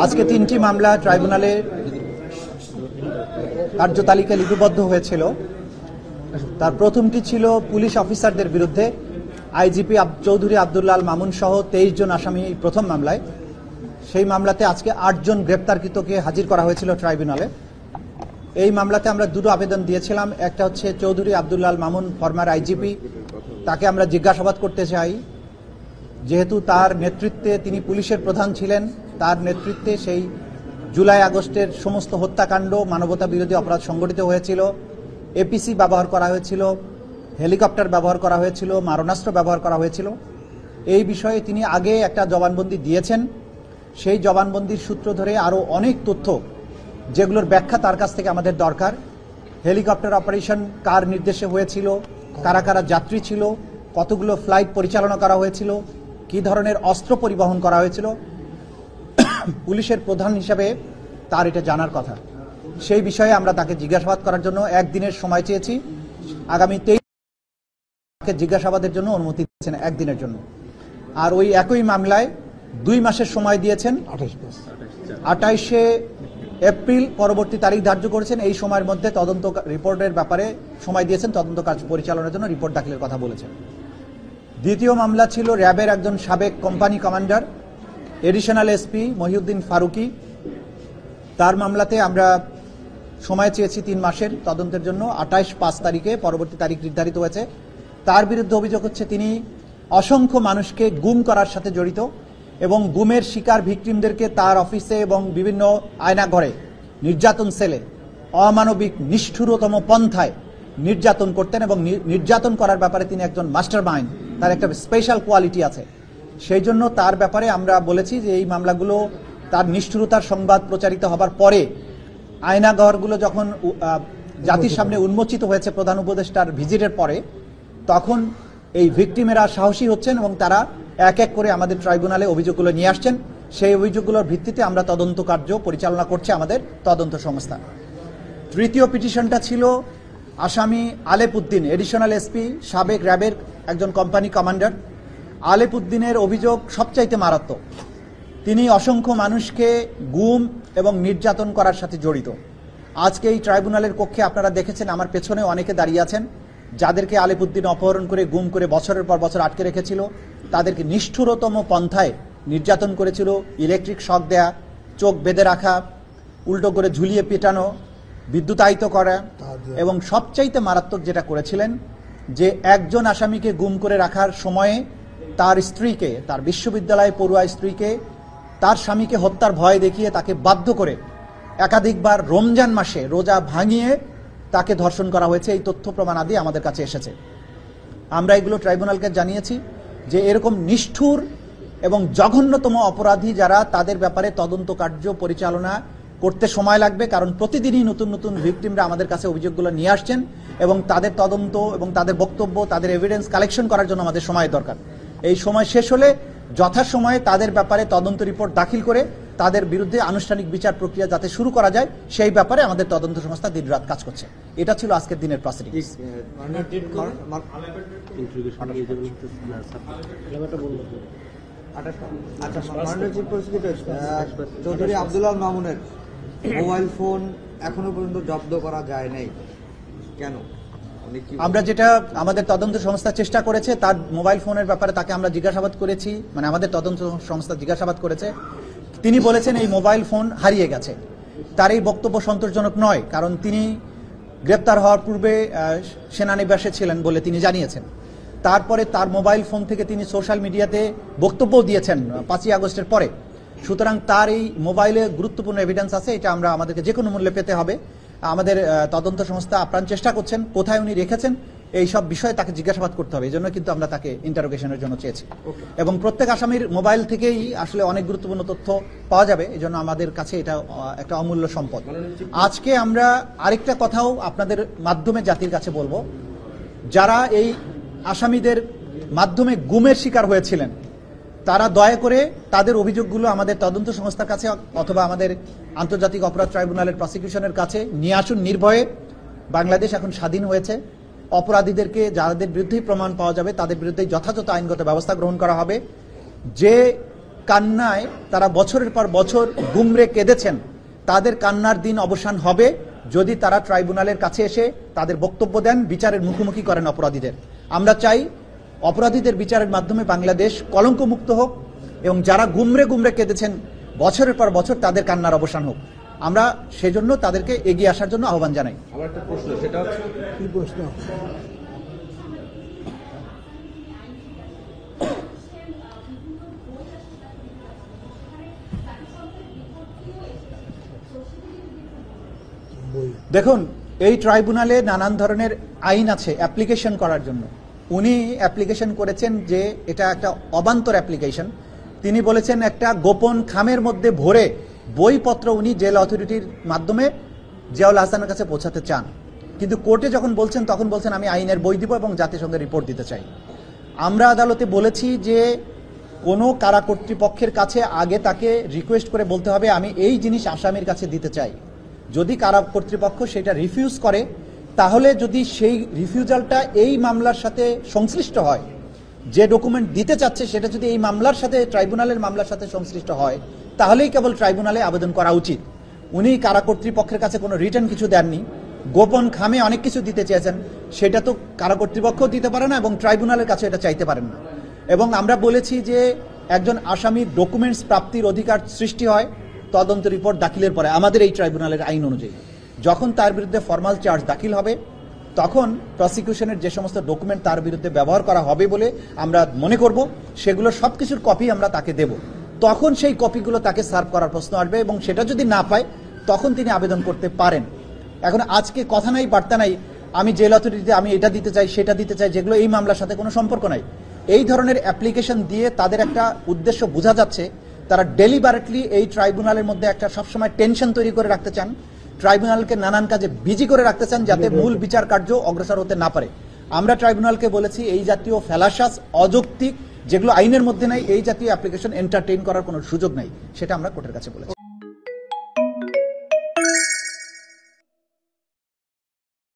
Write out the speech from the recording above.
আজকে 3টি মামলা ট্রাইব্যুনালে কার্যতালিকা লিপিবদ্ধ হয়েছিল। তার প্রথমটি ছিল পুলিশ অফিসারদের বিরুদ্ধে, আইজিপি চৌধুরী আব্দুল্লাহ আল মামুন সহ 23 জন আসামি প্রথম মামলায়। সেই মামলাতে আজকে 8 জন গ্রেপ্তারকৃতকে হাজির করা হয়েছিল ট্রাইব্যুনালে। এই মামলাতে আমরা দুটো আবেদন দিয়েছিলাম। একটা হচ্ছে চৌধুরী আব্দুল্লাহ আল মামুন ফরমার আইজিপি, তাকে আমরা জিজ্ঞাসাবাদ করতে চাই, যেহেতু তার নেতৃত্বে তিনি পুলিশের প্রধান ছিলেন, তার নেতৃত্বে সেই জুলাই আগস্টের সমস্ত হত্যাকাণ্ড, মানবতা বিরোধী অপরাধ সংগঠিত হয়েছিল, এপিসি ব্যবহার করা হয়েছিল, হেলিকপ্টার ব্যবহার করা হয়েছিল, মারণাস্ত্র ব্যবহার করা হয়েছিল। এই বিষয়ে তিনি আগে একটা জবানবন্দি দিয়েছেন। সেই জবানবন্দির সূত্র ধরে আরও অনেক তথ্য, যেগুলোর ব্যাখ্যা তার কাছ থেকে আমাদের দরকার। হেলিকপ্টার অপারেশন কার নির্দেশে হয়েছিল, কারা কারা যাত্রী ছিল, কতগুলো ফ্লাইট পরিচালনা করা হয়েছিল, কী ধরনের অস্ত্র পরিবহন করা হয়েছিল, পুলিশের প্রধান হিসাবে তার এটা জানার কথা। সেই বিষয়ে আমরা তাকে জিজ্ঞাসাবাদ করার জন্য একদিনের সময় চেয়েছি। আগামী 23 জিজ্ঞাসাবাদের জন্য অনুমতি দিয়েছেন একদিনের জন্য। আর ওই একই মামলায় 2 মাসের সময় দিয়েছেন, 28শে এপ্রিল পরবর্তী তারিখ ধার্য করেছেন। এই সময়ের মধ্যে তদন্ত রিপোর্টের ব্যাপারে সময় দিয়েছেন, তদন্ত কাজ পরিচালনার জন্য রিপোর্ট দাখিলের কথা বলেছেন। দ্বিতীয় মামলা ছিল র্যাবের একজন সাবেক company commander, additional SP Mohiuddin Faruki. তার মামলাতে আমরা সময় চেয়েছি 3 মাসের তদন্তের জন্য। 28/5 তারিখে পরবর্তী তারিখ নির্ধারিত হয়েছে। তার বিরুদ্ধে অভিযোগ হচ্ছে তিনি অসংখ্য মানুষকে গুম করার সাথে জড়িত এবং গুমের শিকার ভিকটিমদেরকে তার অফিসে এবং বিভিন্ন আয়নাঘরে, নির্যাতন সেলে অমানবিক নিষ্ঠুরতম পন্থায় নির্যাতন করতেন এবং নির্যাতন করার ব্যাপারে তিনি একজন মাস্টার মাইন্ড, তার একটা স্পেশাল কোয়ালিটি আছে। সেই জন্য তার ব্যাপারে আমরা বলেছি যে এই মামলাগুলো তার নিষ্ঠুরতার সংবাদ প্রচারিত হবার পরে, আয়নাঘরগুলো যখন জাতির সামনে উন্মোচিত হয়েছে প্রধান উপদেষ্টার ভিজিটের পরে, তখন এই ভিকটিমেরা সাহসী হচ্ছেন এবং তারা এক এক করে আমাদের ট্রাইব্যুনালে অভিযোগগুলো নিয়ে আসছেন। সেই অভিযোগগুলোর ভিত্তিতে আমরা তদন্ত কার্য পরিচালনা করছে আমাদের তদন্ত সংস্থা। তৃতীয় পিটিশনটা ছিল আসামি আলেপ উদ্দিন, এডিশনাল এসপি, সাবেক র্যাবের একজন কোম্পানি কমান্ডার। আলেপ উদ্দিনের অভিযোগ সবচাইতে মারাত্মক। তিনি অসংখ্য মানুষকে গুম এবং নির্যাতন করার সাথে জড়িত। আজকে এই ট্রাইব্যুনালের কক্ষে আপনারা দেখেছেন, আমার পেছনে অনেকে দাঁড়িয়ে আছেন, যাদেরকে আলেপ উদ্দিন অপহরণ করে গুম করে বছরের পর বছর আটকে রেখেছিল, তাদেরকে নিষ্ঠুরতম পন্থায় নির্যাতন করেছিল। ইলেকট্রিক শক দেয়া, চোখ বেঁধে রাখা, উল্টো করে ঝুলিয়ে পেটানো, বিদ্যুতায়িত করা, এবং সবচাইতে মারাত্মক যেটা করেছিলেন যে একজন আসামিকে গুম করে রাখার সময়ে তার স্ত্রীকে, তার বিশ্ববিদ্যালয় পড়ুয়া স্ত্রীকে, তার স্বামীকে হত্যার ভয় দেখিয়ে তাকে বাধ্য করে একাধিকবার রমজান মাসে রোজা ভাঙিয়ে তাকে ধর্ষণ করা হয়েছে। এই তথ্য প্রমাণ আদি আমাদের কাছে এসেছে। আমরা এগুলো ট্রাইব্যুনালকে জানিয়েছি যে এরকম নিষ্ঠুর এবং জঘন্যতম অপরাধী যারা, তাদের ব্যাপারে তদন্ত কার্য পরিচালনা করতে সময় লাগবে, কারণ প্রতিদিনই নতুন নতুন ভিকটিমরা আমাদের কাছে অভিযোগগুলো নিয়ে আসছেন এবং তাদের তদন্ত এবং তাদের বক্তব্য, তাদের এভিডেন্স কালেকশন করার জন্য আমাদের সময় দরকার। এই সময় শেষ হলে যথাসময়ে তাদের ব্যাপারে তদন্ত রিপোর্ট দাখিল করে তাদের বিরুদ্ধে আনুষ্ঠানিক বিচার প্রক্রিয়া যাতে শুরু করা যায়, সেই ব্যাপারে আমাদের তদন্ত সংস্থা দিনরাত কাজ করছে। এটা ছিল আজকের দিনের প্রসিডিংস। চৌধুরী আব্দুল্লাহ আল মামুনের মোবাইল ফোন এখনো পর্যন্ত জব্দ করা যায় নাই কেন? আমরা যেটা আমাদের তদন্ত সংস্থা চেষ্টা করেছে, তার মোবাইল ফোনের ব্যাপারে তাকে আমরা জিজ্ঞাসাবাদ করেছি, মানে আমাদের তদন্ত সংস্থা জিজ্ঞাসাবাদ করেছে। তিনি বলেছেন এই মোবাইল ফোন হারিয়ে গেছে। তার এই বক্তব্য সন্তোষজনক নয়, কারণ তিনি গ্রেপ্তার হওয়ার পূর্বে সেনানিবাসে ছিলেন বলে তিনি জানিয়েছেন। তারপরে তার মোবাইল ফোন থেকে তিনি সোশ্যাল মিডিয়াতে বক্তব্যও দিয়েছেন 5ই আগস্টের পরে। সুতরাং তার এই মোবাইলে গুরুত্বপূর্ণ এভিডেন্স আছে, এটা আমরা আমাদেরকে যে কোনো মূল্যে পেতে হবে। আমাদের তদন্ত সংস্থা আপ্রাণ চেষ্টা করছেন কোথায় উনি রেখেছেন এই সব বিষয়ে তাকে জিজ্ঞাসাবাদ করতে হবে। এই জন্য কিন্তু আমরা তাকে ইন্টারোগেশনের জন্য চেয়েছি এবং প্রত্যেক আসামির মোবাইল থেকেই আসলে অনেক গুরুত্বপূর্ণ তথ্য পাওয়া যাবে। এই জন্য আমাদের কাছে এটা একটা অমূল্য সম্পদ। আজকে আমরা আরেকটা কথাও আপনাদের মাধ্যমে জাতির কাছে বলবো, যারা এই আসামিদের মাধ্যমে গুমের শিকার হয়েছিলেন, তারা দয়া করে তাদের অভিযোগগুলো আমাদের তদন্ত সংস্থার কাছে অথবা আমাদের আন্তর্জাতিক অপরাধ ট্রাইব্যুনালের প্রসিকিউশনের কাছে নিয়ে আসুন নির্ভয়ে। বাংলাদেশ এখন স্বাধীন হয়েছে। অপরাধীদেরকে যাদের বিরুদ্ধেই প্রমাণ পাওয়া যাবে তাদের বিরুদ্ধে যথাযথ আইনগত ব্যবস্থা গ্রহণ করা হবে। যে কান্নায় তারা বছরের পর বছর গুমরে কেঁদেছেন, তাদের কান্নার দিন অবসান হবে যদি তারা ট্রাইব্যুনালের কাছে এসে তাদের বক্তব্য দেন, বিচারের মুখোমুখি করেন অপরাধীদের। আমরা চাই অপরাধীদের বিচারের মাধ্যমে বাংলাদেশ কলঙ্কমুক্ত হোক এবং যারা গুমরে গুমরে কেঁদেছেন বছরের পর বছর তাদের কান্নার অবসান হোক। আমরা সেজন্য তাদেরকে এগিয়ে আসার জন্য আহ্বান জানাই। আমার একটা প্রশ্ন, সেটা হচ্ছে কি প্রশ্ন? দেখুন, এই ট্রাইব্যুনালে নানান ধরনের আইন আছে অ্যাপ্লিকেশন করার জন্য। উনি অ্যাপ্লিকেশন করেছেন যে এটা একটা অবান্তর অ্যাপ্লিকেশন। তিনি বলেছেন একটা গোপন খামের মধ্যে ভরে বইপত্র উনি জেল অথরিটির মাধ্যমে জিয়াউল হাসানের কাছে পৌঁছাতে চান, কিন্তু কোর্টে যখন বলছেন তখন বলছেন আমি আইনের বই দিব এবং জাতিসংঘের রিপোর্ট দিতে চাই। আমরা আদালতে বলেছি যে কোনো কারা কর্তৃপক্ষের কাছে আগে তাকে রিকোয়েস্ট করে বলতে হবে আমি এই জিনিস আসামির কাছে দিতে চাই। যদি কারা কর্তৃপক্ষ সেটা রিফিউজ করে, তাহলে যদি সেই রিফিউজালটা এই মামলার সাথে সংশ্লিষ্ট হয়, যে ডকুমেন্ট দিতে চাচ্ছে সেটা যদি এই মামলার সাথে ট্রাইব্যুনালের মামলার সাথে সংশ্লিষ্ট হয়, তাহলেই কেবল ট্রাইব্যুনালে আবেদন করা উচিত। উনি কারা কর্তৃপক্ষের কাছে কোনো রিটার্ন কিছু দেননি, গোপন খামে অনেক কিছু দিতে চেয়েছেন, সেটা তো কারা কর্তৃপক্ষ দিতে পারে না এবং ট্রাইব্যুনালের কাছে এটা চাইতে পারেন না। এবং আমরা বলেছি যে একজন আসামির ডকুমেন্টস প্রাপ্তির অধিকার সৃষ্টি হয় তদন্ত রিপোর্ট দাখিলের পরে আমাদের এই ট্রাইব্যুনালের আইন অনুযায়ী। যখন তার বিরুদ্ধে ফর্মাল চার্জ দাখিল হবে তখন প্রসিকিউশনের যে সমস্ত ডকুমেন্ট তার বিরুদ্ধে ব্যবহার করা হবে বলে আমরা মনে করব, সেগুলো সব কিছুর কপি আমরা তাকে দেব। তখন সেই কপিগুলো তাকে সার্ভ করার প্রশ্ন আসবে এবং সেটা যদি না পায় তখন তিনি আবেদন করতে পারেন। এখন আজকে কথা নাই বার্তা নাই, আমি জেল অথরিটিতে আমি এটা দিতে চাই সেটা দিতে চাই, যেগুলো এই মামলার সাথে কোনো সম্পর্ক নাই। এই ধরনের অ্যাপ্লিকেশন দিয়ে তাদের একটা উদ্দেশ্য বোঝা যাচ্ছে, তারা ডেলিবারেটলি এই ট্রাইব্যুনালের মধ্যে একটা সবসময় টেনশন তৈরি করে রাখতে চান, ট্রাইব্যুনালকে নানান কাজে বিজি করে রাখতে চান যাতে মূল বিচার কার্য অগ্রসর হতে না পারে। আমরা ট্রাইব্যুনালকে বলেছি এই জাতীয় ফেলাসাস, অযৌক্তিক, যেগুলো আইনের মধ্যে নাই, এই জাতীয় অ্যাপ্লিকেশন এন্টারটেইন করার কোনো সুযোগ নাই, সেটা আমরা কোর্টের কাছে বলেছি।